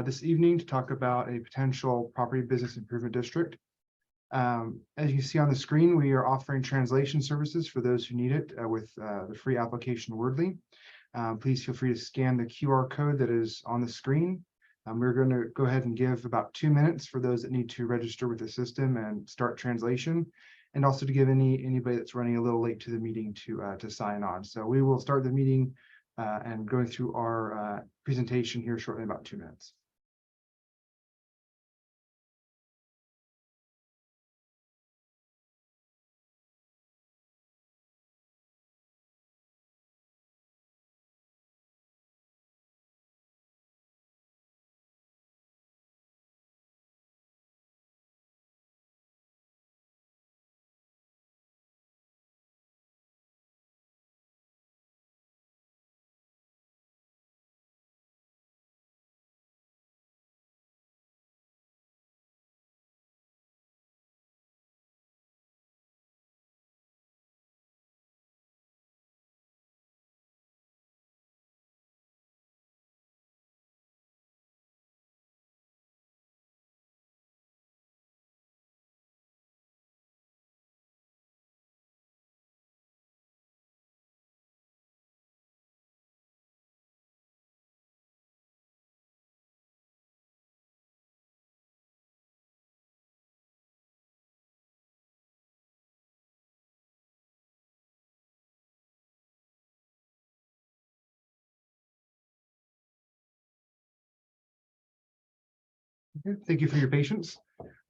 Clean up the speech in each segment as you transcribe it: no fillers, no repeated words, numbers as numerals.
This evening to talk about a potential property business improvement district. As you see on the screen, we are offering translation services for those who need it with the free application Wordly. Please feel free to scan the QR code that is on the screen. We're going to go ahead and give about 2 minutes for those that need to register with the system and start translation, and also to give anybody that's running a little late to the meeting to sign on. So we will start the meeting and going through our presentation here shortly, in about 2 minutes. Thank you for your patience.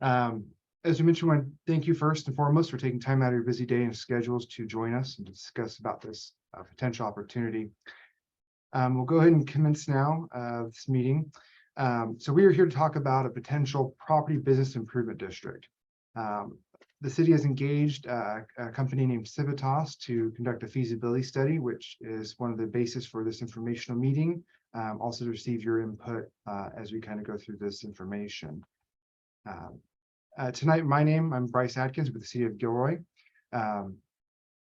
As you mentioned, I want to thank you first and foremost for taking time out of your busy day and schedules to join us and discuss about this potential opportunity. We'll go ahead and commence now this meeting. So we are here to talk about a potential property business improvement district. The city has engaged a company named Civitas to conduct a feasibility study, which is one of the basis for this informational meeting. Also to receive your input as we kind of go through this information. Tonight, I'm Bryce Atkins with the City of Gilroy.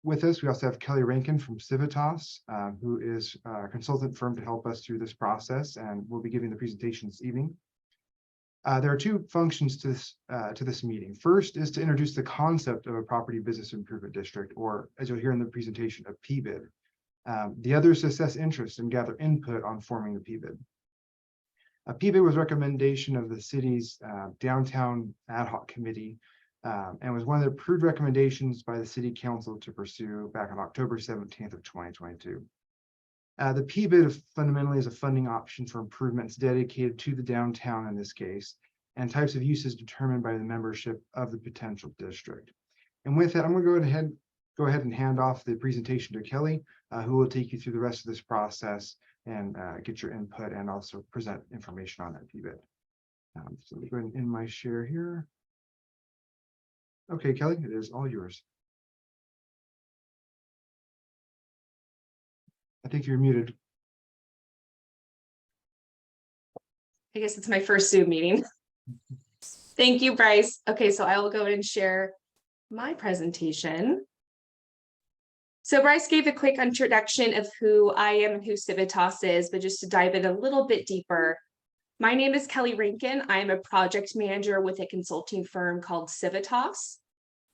With us, we also have Kelly Rankin from Civitas, who is a consultant firm to help us through this process, and we'll be giving the presentation this evening. There are two functions to this meeting. First is to introduce the concept of a property business improvement district, or as you'll hear in the presentation, a PBID. The other is to assess interest and gather input on forming the PBID. A PBID was a recommendation of the city's downtown ad hoc committee and was one of the approved recommendations by the city council to pursue back on October 17th of 2022. The PBID fundamentally is a funding option for improvements dedicated to the downtown in this case, and types of uses determined by the membership of the potential district. And with that, I'm going to go ahead and hand off the presentation to Kelly, who will take you through the rest of this process and get your input and also present information on that PBID. So let me go ahead and end my share here. Okay, Kelly, it is all yours. I think you're muted. I guess it's my first Zoom meeting. Thank you, Bryce. Okay, so I will go ahead and share my presentation. So Bryce gave a quick introduction of who I am and who Civitas is, but just to dive in a little bit deeper, my name is Kelly Rankin. I am a project manager with a consulting firm called Civitas.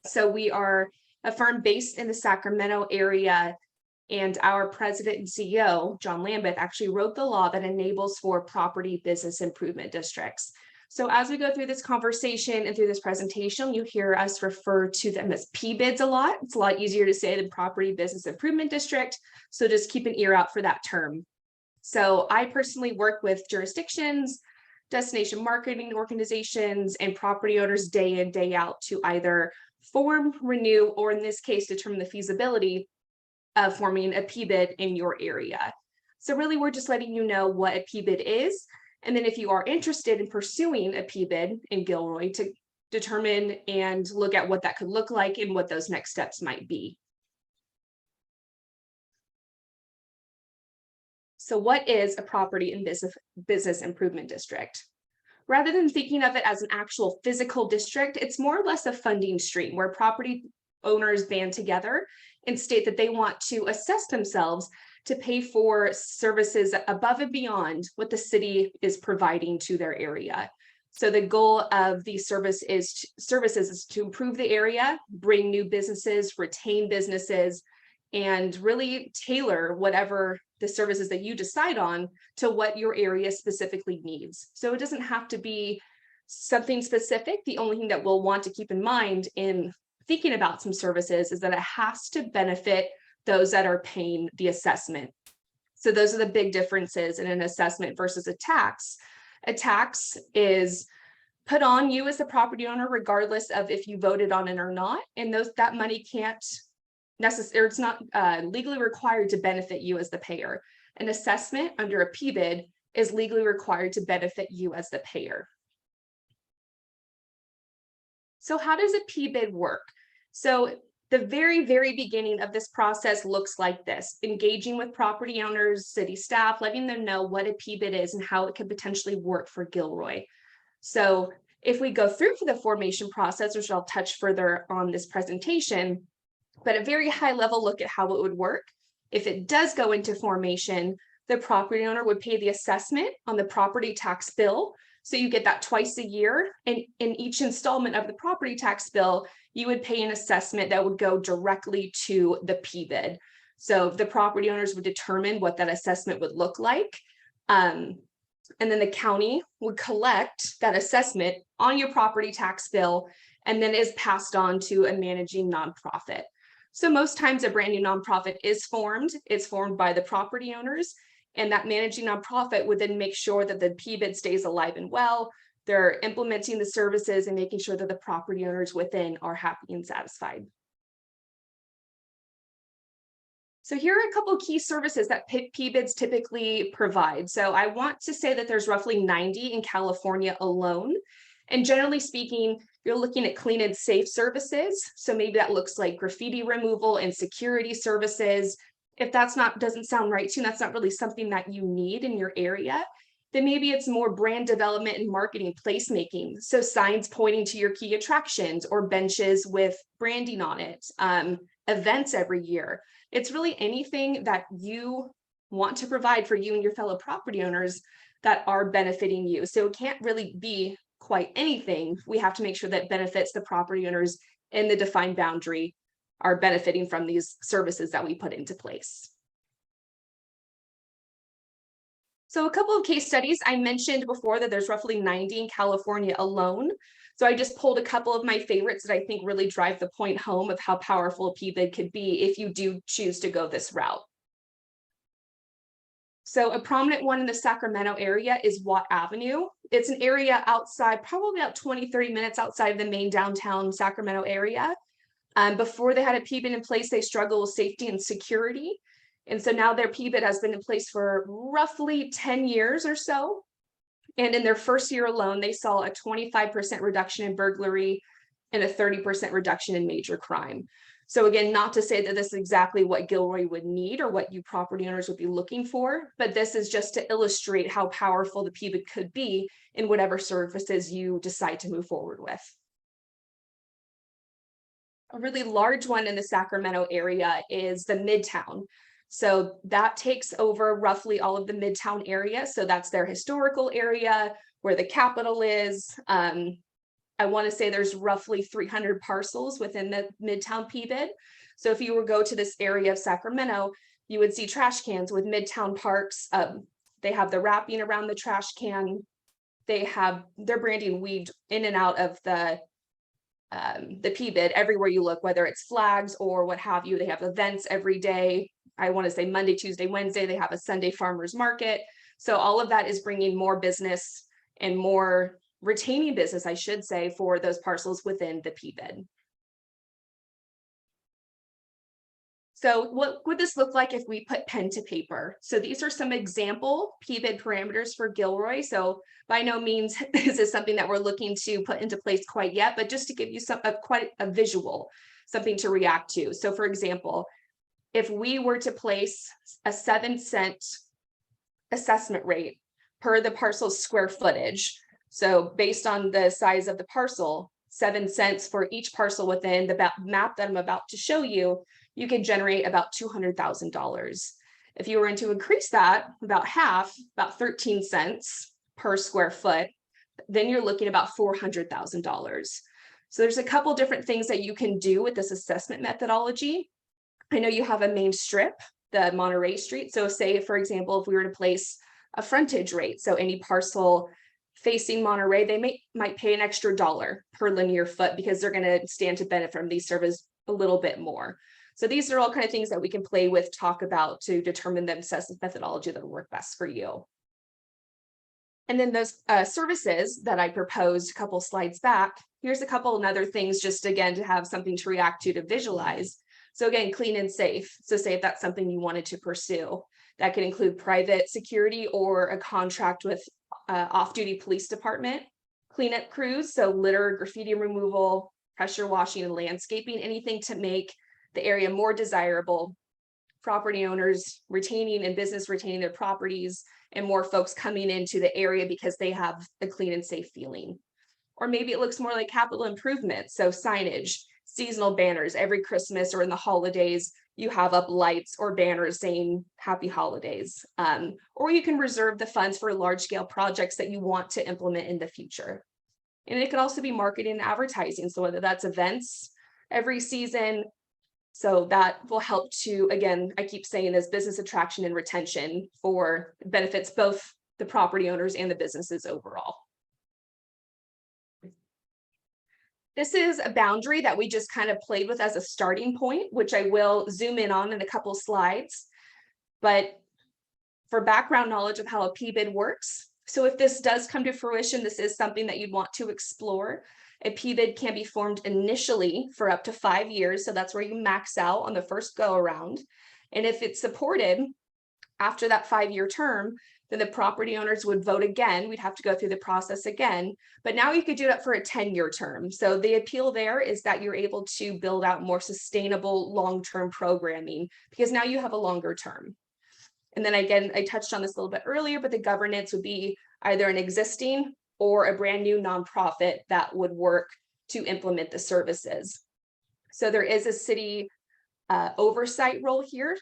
So we are a firm based in the Sacramento area, and our president and CEO, John Lambeth, actually wrote the law that enables for property business improvement districts. So as we go through this conversation and through this presentation, you hear us refer to them as PBIDs a lot. It's a lot easier to say than property business improvement district. So just keep an ear out for that term. So I personally work with jurisdictions, destination marketing organizations, and property owners day in, day out to either form, renew, or in this case, determine the feasibility of forming a PBID in your area. So really, we're just letting you know what a PBID is. And then if you are interested in pursuing a PBID in Gilroy, to determine and look at what that could look like and what those next steps might be. So what is a property and business improvement district? Rather than thinking of it as an actual physical district, it's more or less a funding stream where property owners band together and state that they want to assess themselves to pay for services above and beyond what the city is providing to their area. So the goal of these services is to improve the area, bring new businesses, retain businesses, and really tailor whatever the services that you decide on to what your area specifically needs. So it doesn't have to be something specific. The only thing that we'll want to keep in mind in thinking about some services is that it has to benefit those that are paying the assessment. So those are the big differences in an assessment versus a tax. A tax is put on you as the property owner, regardless of if you voted on it or not. And that money can't necessarily, it's not legally required to benefit you as the payer. An assessment under a PBID is legally required to benefit you as the payer. So how does a PBID work? So the very, very beginning of this process looks like this: engaging with property owners, city staff, letting them know what a PBID is and how it could potentially work for Gilroy. So if we go through for the formation process, which I'll touch further on this presentation, but a very high level look at how it would work. If it does go into formation, the property owner would pay the assessment on the property tax bill. So you get that twice a year, and in each installment of the property tax bill, you would pay an assessment that would go directly to the PBID. So the property owners would determine what that assessment would look like. And then the county would collect that assessment on your property tax bill, and then is passed on to a managing nonprofit. So most times a brand new nonprofit is formed. It's formed by the property owners, and that managing nonprofit would then make sure that the PBID stays alive and well. They're implementing the services and making sure that the property owners within are happy and satisfied. So here are a couple of key services that PBIDs typically provide. So I want to say that there's roughly 90 in California alone. And generally speaking, you're looking at clean and safe services. So maybe that looks like graffiti removal and security services. If doesn't sound right to you, that's not really something that you need in your area, then maybe it's more brand development and marketing placemaking. So signs pointing to your key attractions or benches with branding on it, events every year. It's really anything that you want to provide for you and your fellow property owners that are benefiting you. So it can't really be quite anything. We have to make sure that benefits the property owners in the defined boundary are benefiting from these services that we put into place. So a couple of case studies. I mentioned before that there's roughly 90 in California alone. So I just pulled a couple of my favorites that I think really drive the point home of how powerful a PBID could be if you do choose to go this route. So a prominent one in the Sacramento area is Watt Avenue. It's an area outside, probably about 20-30 minutes outside of the main downtown Sacramento area. Before they had a PBID in place, they struggled with safety and security. And so now their PBID has been in place for roughly 10 years or so. And in their first year alone, they saw a 25% reduction in burglary and a 30% reduction in major crime. So again, not to say that this is exactly what Gilroy would need or what you property owners would be looking for, but this is just to illustrate how powerful the PBID could be in whatever services you decide to move forward with. A really large one in the Sacramento area is the Midtown. So that takes over roughly all of the Midtown area. So that's their historical area where the Capitol is. I want to say there's roughly 300 parcels within the Midtown PBID. So if you were to go to this area of Sacramento, you would see trash cans with Midtown Parks. They have the wrapping around the trash can. They have their branding weaved in and out of the PBID everywhere you look, whether it's flags or what have you. They have events every day. I want to say Monday, Tuesday, Wednesday, they have a Sunday farmers market. So all of that is bringing more business and more retaining business, I should say, for those parcels within the PBID. So what would this look like if we put pen to paper? So these are some example PBID parameters for Gilroy. So by no means is this something that we're looking to put into place quite yet, but just to give you quite a visual, something to react to. So for example, if we were to place a 7-cent assessment rate per the parcel's square footage, so based on the size of the parcel, 7 cents for each parcel within the map that I'm about to show you, you can generate about $200,000. If you were to increase that about half, about 13 cents per square foot, then you're looking about $400,000. So there's a couple different things that you can do with this assessment methodology. I know you have a main strip, the Monterey Street. So say, for example, if we were to place a frontage rate, so any parcel facing Monterey, they might pay an extra $1 per linear foot because they're going to stand to benefit from these services a little bit more. So these are all kind of things that we can play with, talk about to determine the assessment methodology that will work best for you. And then those services that I proposed a couple slides back, here's a couple of other things just again to have something to react to visualize. So again, clean and safe. So say if that's something you wanted to pursue, that could include private security or a contract with off-duty police department, cleanup crews, so litter, graffiti removal, pressure washing and landscaping, anything to make the area more desirable, property owners retaining and business retaining their properties, and more folks coming into the area because they have a clean and safe feeling. Or maybe it looks more like capital improvement, so signage, seasonal banners. Every Christmas or in the holidays, you have up lights or banners saying happy holidays. Or you can reserve the funds for large scale projects that you want to implement in the future. And it could also be marketing and advertising. So whether that's events every season, so that will help to, again, I keep saying this, business attraction and retention for benefits both the property owners and the businesses overall. This is a boundary that we just kind of played with as a starting point, which I will zoom in on in a couple slides. But for background knowledge of how a PBID works, so if this does come to fruition, this is something that you'd want to explore. A PBID can be formed initially for up to 5 years. So that's where you max out on the first go around. And if it's supported after that 5-year term, then the property owners would vote again. We'd have to go through the process again, but now you could do that for a 10-year term. So the appeal there is that you're able to build out more sustainable long-term programming because now you have a longer term. And then again, I touched on this a little bit earlier, but the governance would be either an existing or a brand new nonprofit that would work to implement the services. So there is a city oversight role here.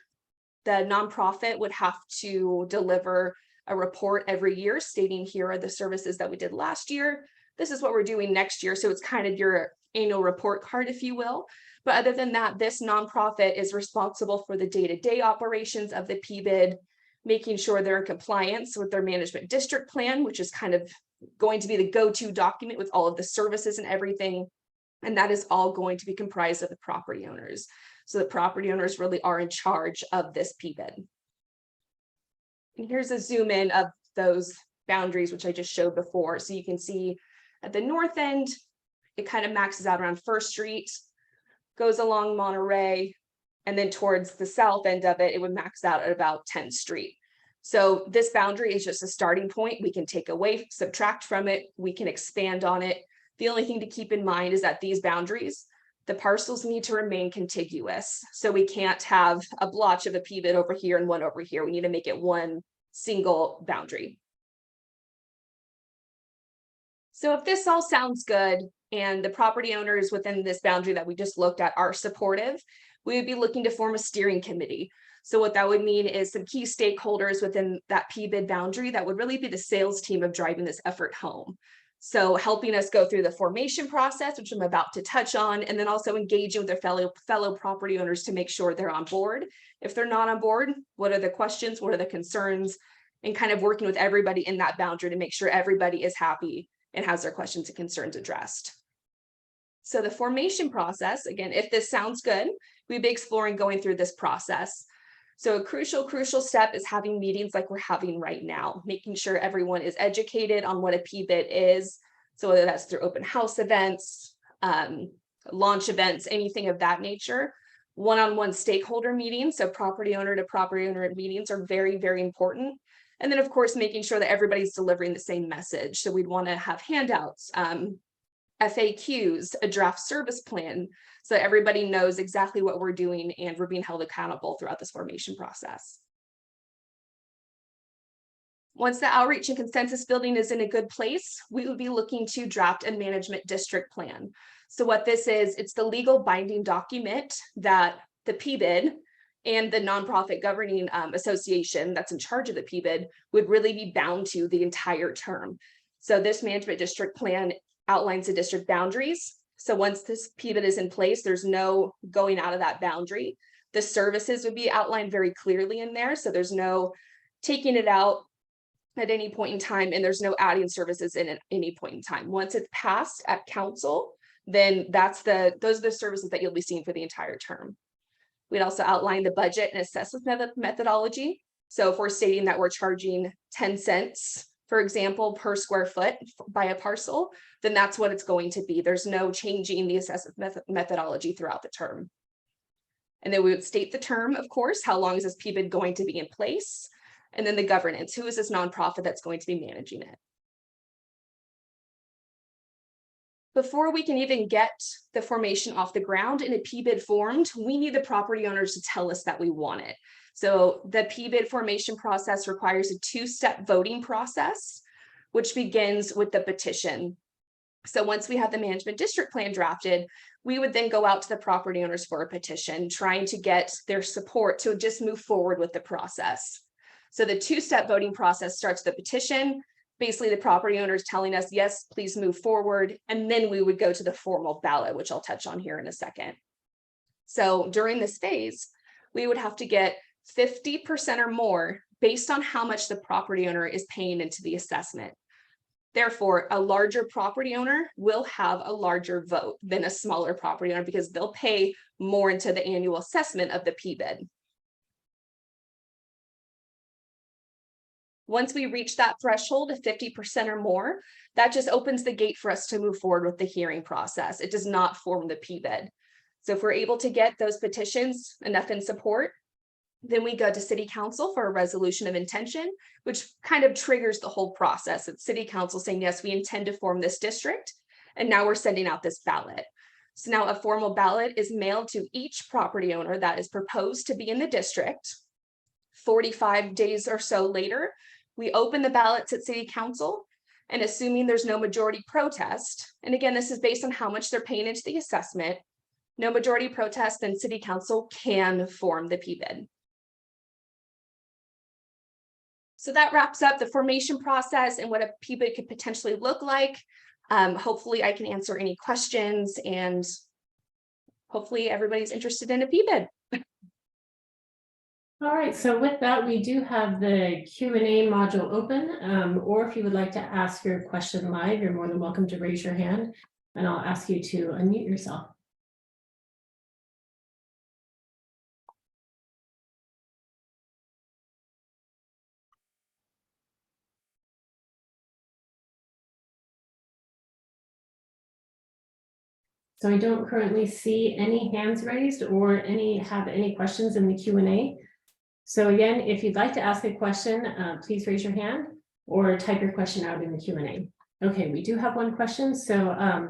The nonprofit would have to deliver a report every year stating here are the services that we did last year. This is what we're doing next year. So it's kind of your annual report card, if you will. But other than that, this nonprofit is responsible for the day-to-day operations of the PBID, making sure they're in compliance with their management district plan, which is kind of going to be the go-to document with all of the services and everything. And that is all going to be comprised of the property owners. So the property owners really are in charge of this PBID. And here's a zoom in of those boundaries, which I just showed before. So you can see at the north end, it kind of maxes out around First Street, goes along Monterey, and then towards the south end of it, it would max out at about 10th Street. So this boundary is just a starting point. We can take away, subtract from it. We can expand on it. The only thing to keep in mind is that these boundaries, the parcels need to remain contiguous. So we can't have a blotch of a PBID over here and one over here. We need to make it one single boundary. So if this all sounds good and the property owners within this boundary that we just looked at are supportive, we would be looking to form a steering committee. So what that would mean is some key stakeholders within that PBID boundary that would really be the sales team of driving this effort home. So helping us go through the formation process, which I'm about to touch on, and then also engaging with their fellow property owners to make sure they're on board. If they're not on board, what are the questions? What are the concerns? And kind of working with everybody in that boundary to make sure everybody is happy and has their questions and concerns addressed. So the formation process, again, if this sounds good, we'd be exploring going through this process. So a crucial step is having meetings like we're having right now, making sure everyone is educated on what a PBID is. So whether that's through open house events, launch events, anything of that nature, one-on-one stakeholder meetings. So property owner to property owner meetings are very, very important. And then of course, making sure that everybody's delivering the same message. So we'd want to have handouts, FAQs, a draft service plan, so that everybody knows exactly what we're doing and we're being held accountable throughout this formation process. Once the outreach and consensus building is in a good place, we would be looking to draft a management district plan. So what this is, it's the legal binding document that the PBID and the nonprofit governing association that's in charge of the PBID would really be bound to the entire term. So this management district plan outlines the district boundaries. So once this PBID is in place, there's no going out of that boundary. The services would be outlined very clearly in there. So there's no taking it out at any point in time, and there's no adding services in at any point in time. Once it's passed at council, then those are the services that you'll be seeing for the entire term. We'd also outline the budget and assessment methodology. So if we're stating that we're charging 10 cents, for example, per square foot by a parcel, then that's what it's going to be. There's no changing the assessment methodology throughout the term. And then we would state the term, of course, how long is this PBID going to be in place? And then the governance, who is this nonprofit that's going to be managing it? Before we can even get the formation off the ground and a PBID formed, we need the property owners to tell us that we want it. So the PBID formation process requires a two-step voting process, which begins with the petition. So once we have the management district plan drafted, we would then go out to the property owners for a petition, trying to get their support to just move forward with the process. So the two-step voting process starts the petition, basically the property owners telling us, yes, please move forward. And then we would go to the formal ballot, which I'll touch on here in a second. So during this phase, we would have to get 50% or more based on how much the property owner is paying into the assessment. Therefore, a larger property owner will have a larger vote than a smaller property owner because they'll pay more into the annual assessment of the PBID. Once we reach that threshold of 50% or more, that just opens the gate for us to move forward with the hearing process. It does not form the PBID. So if we're able to get those petitions enough in support, then we go to city council for a resolution of intention, which kind of triggers the whole process. It's city council saying, yes, we intend to form this district. And now we're sending out this ballot. So now a formal ballot is mailed to each property owner that is proposed to be in the district. 45 days or so later, we open the ballots at city council, and assuming there's no majority protest, and again, this is based on how much they're paying into the assessment, no majority protest, then city council can form the PBID. So that wraps up the formation process and what a PBID could potentially look like. Hopefully I can answer any questions, and hopefully everybody's interested in a PBID. All right, so with that, we do have the Q&A module open, or if you would like to ask your question live, you're more than welcome to raise your hand, and I'll ask you to unmute yourself. So I don't currently see any hands raised or have any questions in the Q&A. So again, if you'd like to ask a question, please raise your hand or type your question out in the Q&A. Okay, we do have one question. So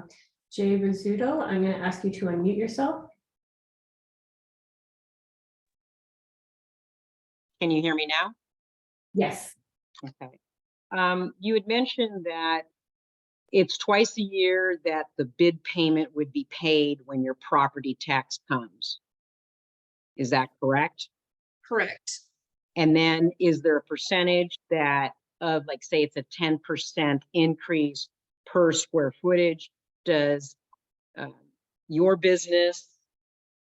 Jay Rizzuto, I'm going to ask you to unmute yourself. Can you hear me now? Yes. Okay. You had mentioned that it's twice a year that the bid payment would be paid when your property tax comes. Is that correct? Correct. And then is there a percentage that of, like, say it's a 10% increase per square footage? Does your business,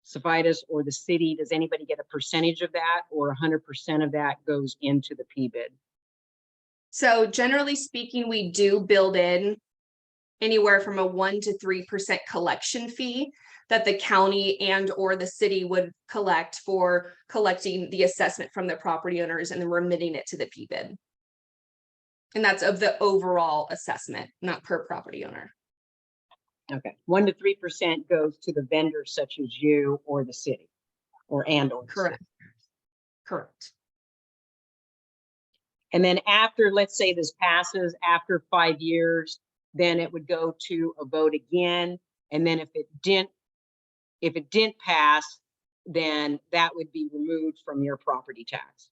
Civitas, or the city, does anybody get a percentage of that, or 100% of that goes into the PBID? So generally speaking, we do build in anywhere from a 1 to 3% collection fee that the county and or the city would collect for collecting the assessment from the property owners and then remitting it to the PBID. And that's of the overall assessment, not per property owner. Okay, 1 to 3% goes to the vendors such as you or the city, or the Correct. city. Correct. And then after, let's say this passes after 5 years, then it would go to a vote again. And then if it didn't pass, then that would be removed from your property tax.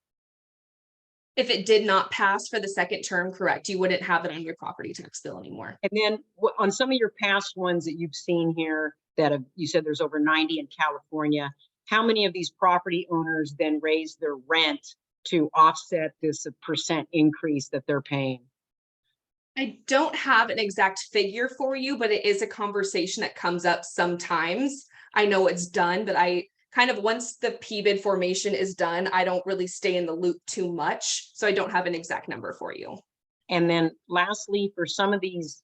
If it did not pass for the second term, correct, you wouldn't have it on your property tax bill anymore. And then on some of your past ones that you've seen here that have, you said there's over 90 in California, how many of these property owners then raise their rent to offset this percent increase that they're paying? I don't have an exact figure for you, but it is a conversation that comes up sometimes. I know it's done, but I kind of, once the PBID formation is done, I don't really stay in the loop too much. So I don't have an exact number for you. And then lastly, for some of these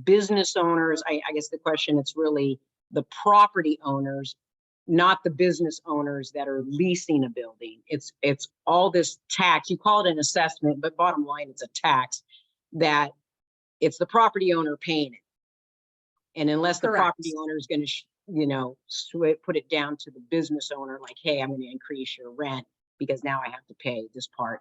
business owners, I guess the question, it's really the property owners, not the business owners that are leasing a building. It's all this tax. You call it an assessment, but bottom line, it's a tax that it's the property owner paying it. And unless the Correct. property owner is going to, put it down to the business owner, like, hey, I'm going to increase your rent because now I have to pay this part.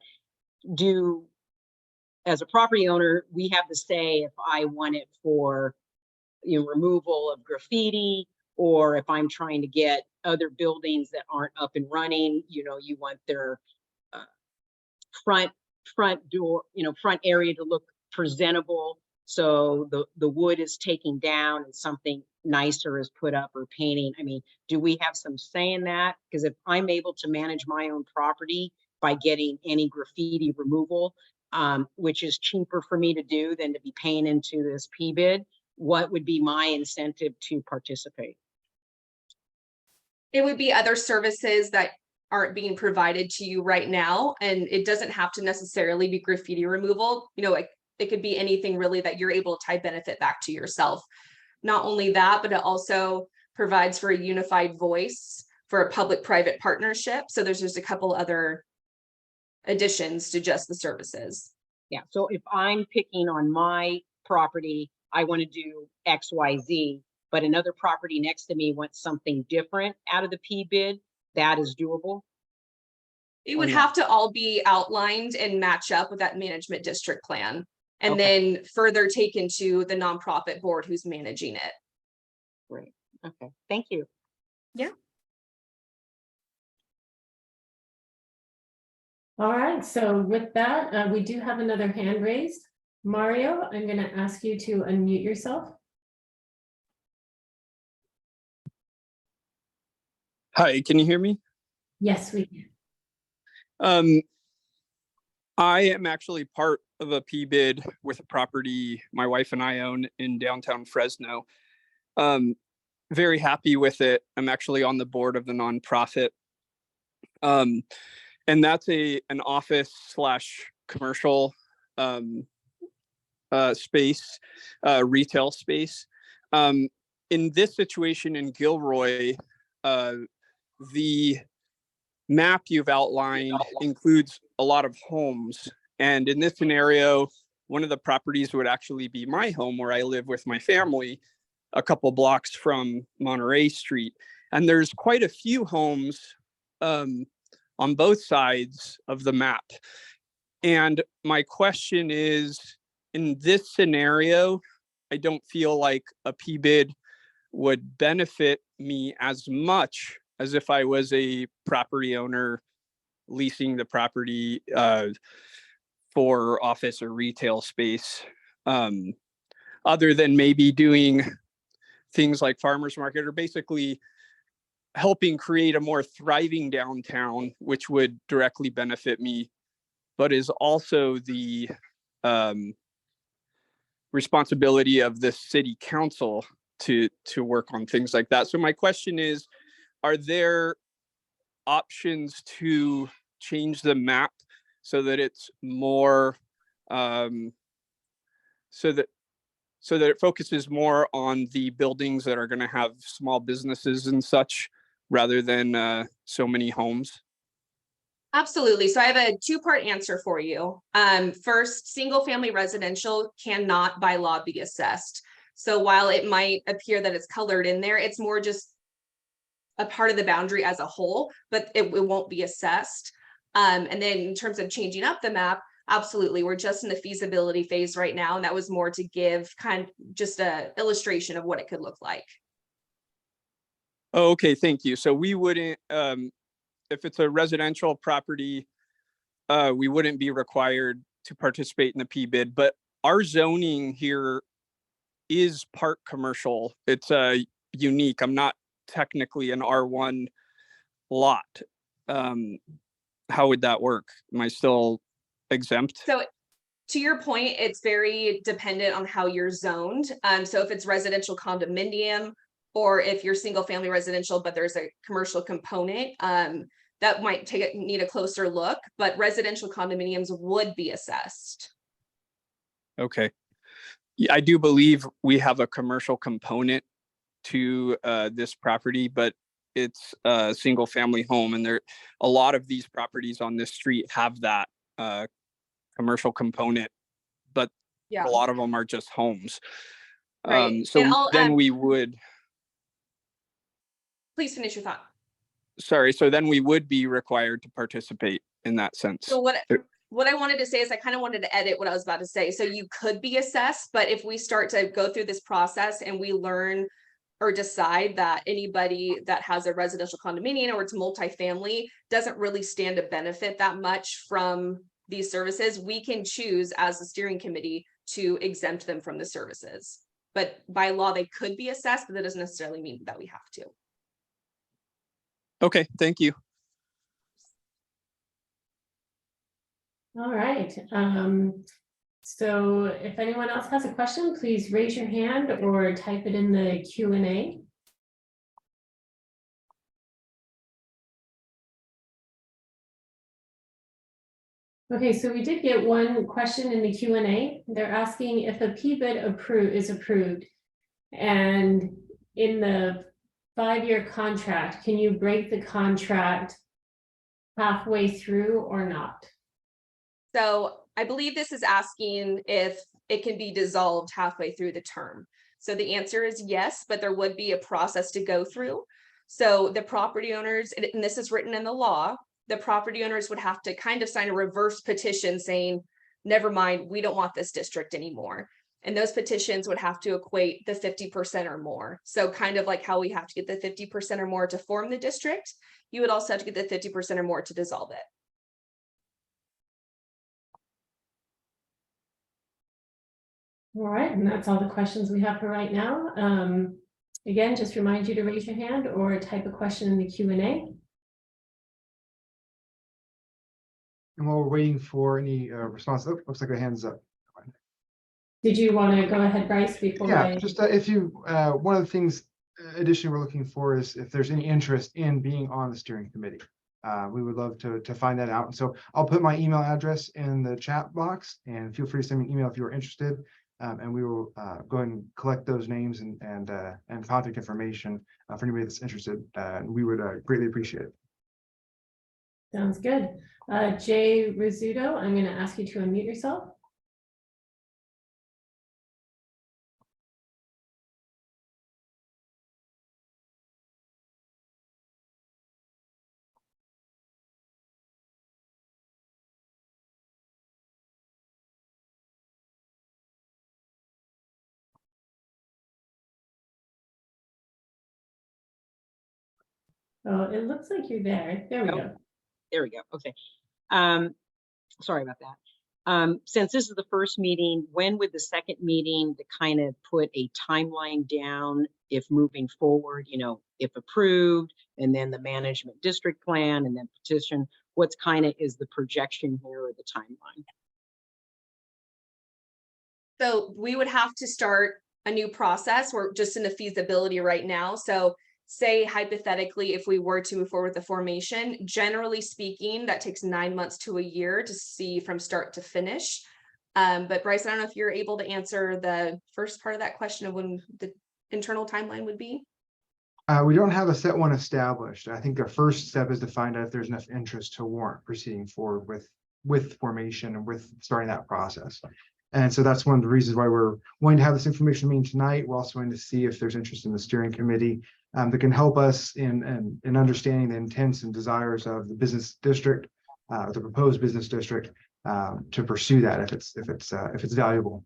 As a property owner, we have to say if I want it for, removal of graffiti, or if I'm trying to get other buildings that aren't up and running, you want their front door, front area to look presentable. So the wood is taken down and something nicer is put up, or painting. I mean, do we have some say in that? Because if I'm able to manage my own property by getting any graffiti removal, which is cheaper for me to do than to be paying into this PBID, what would be my incentive to participate? It would be other services that aren't being provided to you right now. And it doesn't have to necessarily be graffiti removal. It could be anything really that you're able to tie benefit back to yourself. Not only that, but it also provides for a unified voice for a public-private partnership. So there's just a couple other additions to just the services. Yeah, so if I'm picking on my property, I want to do X, Y, Z, but another property next to me wants something different out of the PBID, that is doable? It would no? have to all be outlined and match up with that management district plan. And Okay. then further taken to the nonprofit board who's managing it. Great. Okay. Thank you. Yeah. All right, so with that, we do have another hand raised. Mario, I'm going to ask you to unmute yourself. Hi, can you hear me? Yes, we can. I am actually part of a PBID with a property my wife and I own in downtown Fresno. Very happy with it. I'm actually on the board of the nonprofit. And that's an office / commercial space, retail space. In this situation in Gilroy, the map you've outlined includes a lot of homes. And in this scenario, one of the properties would actually be my home where I live with my family, a couple blocks from Monterey Street. And there's quite a few homes on both sides of the map. And my question is, in this scenario, I don't feel like a PBID would benefit me as much as if I was a property owner leasing the property for office or retail space, other than maybe doing things like farmers market, or basically helping create a more thriving downtown, which would directly benefit me, but is also the responsibility of the city council to work on things like that. So my question is, are there options to change the map so that it's more so that it focuses more on the buildings that are going to have small businesses and such, rather than so many homes? Absolutely. So I have a two-part answer for you. First, single family residential cannot by law be assessed. So while it might appear that it's colored in there, it's more just a part of the boundary as a whole, but it won't be assessed. And then in terms of changing up the map, absolutely. We're just in the feasibility phase right now. And that was more to give kind of just an illustration of what it could look like. Oh, okay, thank you. So we wouldn't, if it's a residential property, we wouldn't be required to participate in the PBID, but our zoning here is part commercial. It's unique. I'm not technically an R1 lot, how would that work? Am I still exempt? So to your point, it's very dependent on how you're zoned. So if it's residential condominium, or if you're single family residential, but there's a commercial component, that might need a closer look, but residential condominiums would be assessed. Okay. Yeah, I do believe we have a commercial component to this property, but it's a single family home, and a lot of these properties on this street have that commercial component, but Yeah. a lot of them are just homes. Right. So And I'll, then we would, please finish your thought. sorry, so then we would be required to participate in that sense. So what I wanted to say is I kind of wanted to edit what I was about to say. So you could be assessed, but if we start to go through this process and we learn or decide that anybody that has a residential condominium or it's multifamily doesn't really stand to benefit that much from these services, we can choose as a steering committee to exempt them from the services. But by law, they could be assessed, but that doesn't necessarily mean that we have to. Okay, thank you. All right. So if anyone else has a question, please raise your hand or type it in the Q&A. Okay, so we did get one question in the Q&A. They're asking if a PBID is approved, and in the 5-year contract, can you break the contract halfway through or not? So I believe this is asking if it can be dissolved halfway through the term. So the answer is yes, but there would be a process to go through. So the property owners, and this is written in the law, the property owners would have to kind of sign a reverse petition saying, never mind, we don't want this district anymore. And those petitions would have to equate the 50% or more. So kind of like how we have to get the 50% or more to form the district, you would also have to get the 50% or more to dissolve it. All right, and that's all the questions we have for right now. Again, just remind you to raise your hand or type a question in the Q&A. And while we're waiting for any response, oh, looks like a hand's up. Did you want to go ahead, Bryce, before Yeah, just if you, one of the things additionally we're looking for is if there's any interest in being on the steering committee. We would love to find that out. And so I'll put my email address in the chat box, and feel free to send me an email if you're interested. And we will go ahead and collect those names and contact information for anybody that's interested. We would greatly appreciate it. Sounds good. Jay Rizzuto, I'm going to ask you to unmute yourself. Oh, it looks like you're there. There we go. There we go. Okay. Sorry about that. Since this is the first meeting, when would the second meeting to kind of put a timeline down if moving forward, you know, if approved, and then the management district plan and then petition, what's kind of is the projection here or the timeline? So we would have to start a new process. We're just in the feasibility right now. So say hypothetically, if we were to move forward with the formation, generally speaking, that takes 9 months to a year to see from start to finish. But Bryce, I don't know if you're able to answer the first part of that question of when the internal timeline would be. We don't have a set one established. I think our first step is to find out if there's enough interest to warrant proceeding forward with formation and with starting that process. And so that's one of the reasons why we're wanting to have this information meeting tonight. We're also going to see if there's interest in the steering committee that can help us in understanding the intents and desires of the business district, the proposed business district, to pursue that if it's valuable.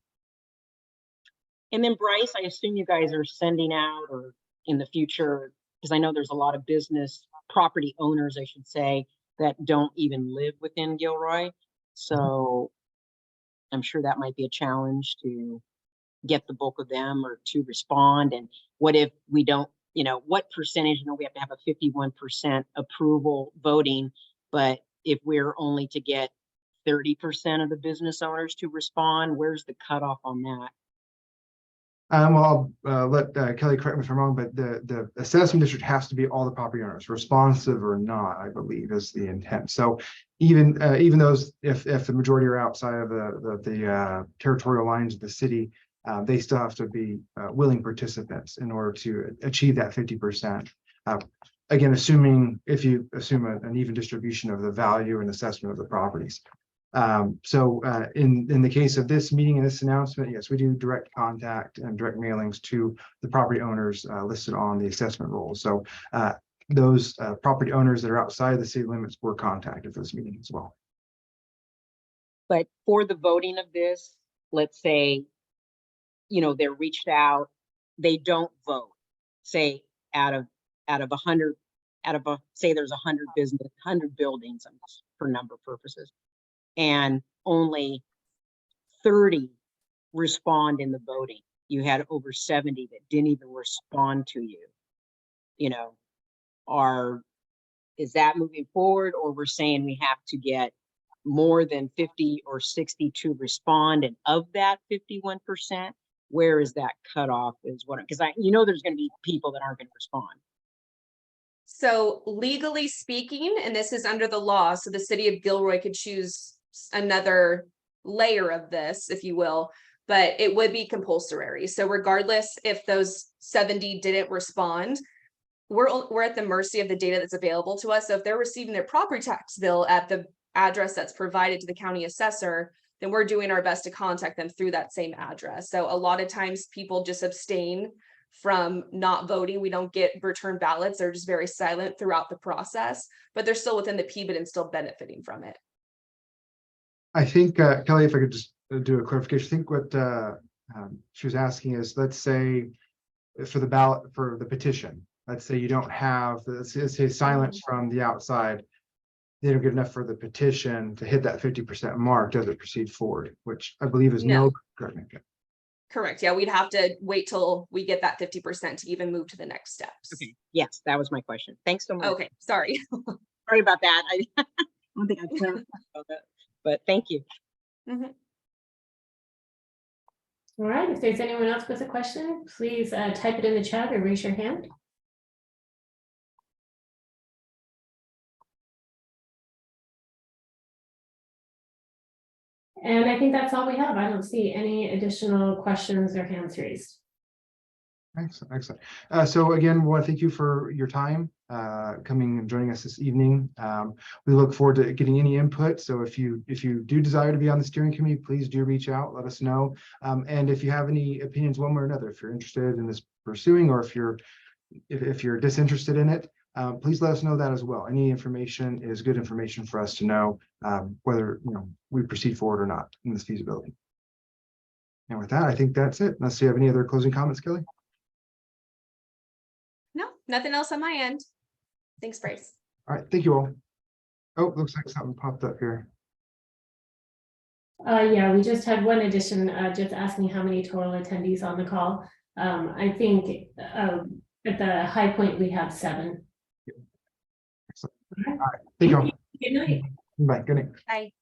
And then Bryce, I assume you guys are sending out or in the future, because I know there's a lot of business property owners, I should say, that don't even live within Gilroy. So I'm sure that might be a challenge to get the bulk of them or to respond. And what if we don't you know, what percentage, you know, we have to have a 51% approval voting, but if we're only to get 30% of the business owners to respond, where's the cutoff on that? Well, I'll let Kelly correct me if I'm wrong, but the assessment district has to be all the property owners, responsive or not, I believe is the intent. So even those, if the majority are outside of the territorial lines of the city, they still have to be willing participants in order to achieve that 50%. Again, if you assume an even distribution of the value and assessment of the properties. So in the case of this meeting and this announcement, yes, we do direct contact and direct mailings to the property owners listed on the assessment roll. So those property owners that are outside of the city limits were contacted for this meeting as well. But for the voting of this, let's say, you know, they're reached out, they don't vote, say out of 100, say there's 100 buildings, I'm just for number purposes, and only 30 respond in the voting. You had over 70 that didn't even respond to you. You know, is that moving forward, or we're saying we have to get more than 50 or 60 to respond, and of that 51%, where is that cutoff? Is what, because you know there's going to be people that aren't going to respond. So legally speaking, and this is under the law, so the city of Gilroy could choose another layer of this, if you will, but it would be compulsory. So regardless if those 70 didn't respond, we're at the mercy of the data that's available to us. So if they're receiving their property tax bill at the address that's provided to the county assessor, then we're doing our best to contact them through that same address. So a lot of times people just abstain from not voting. We don't get return ballots. They're just very silent throughout the process, but they're still within the PBID and still benefiting from it. I think, Kelly, if I could just do a clarification, I think what she was asking is, let's say for the ballot, for the petition, let's say you don't have, let's say silence from the outside, they don't get enough for the petition to hit that 50% mark, does it proceed forward? Which I believe is no. Correct. Yeah, we'd have to wait till we get that 50% to even move to the next steps. Okay. Yes, that was my question. Thanks so much. Okay, sorry. Sorry about that. I don't think I clarified about that, but thank you. Mhm. All right, if there's anyone else with a question, please type it in the chat or raise your hand. And I think that's all we have. I don't see any additional questions or hands raised. Excellent, excellent. So again, we want to thank you for your time coming and joining us this evening. We look forward to getting any input. So if you do desire to be on the steering committee, please do reach out, let us know. And if you have any opinions one way or another, if you're interested in this pursuing, or if you're disinterested in it, please let us know that as well. Any information is good information for us to know whether we proceed forward or not in this feasibility. And with that, I think that's it. Unless you have any other closing comments, Kelly. No, nothing else on my end. Thanks, Bryce. All right, thank you all. Oh, looks like something popped up here. Yeah, we just had one addition, just asking how many total attendees on the call. I think at the high point, we have 7. Excellent. All right, thank you all. Good night. Bye, good night. Bye.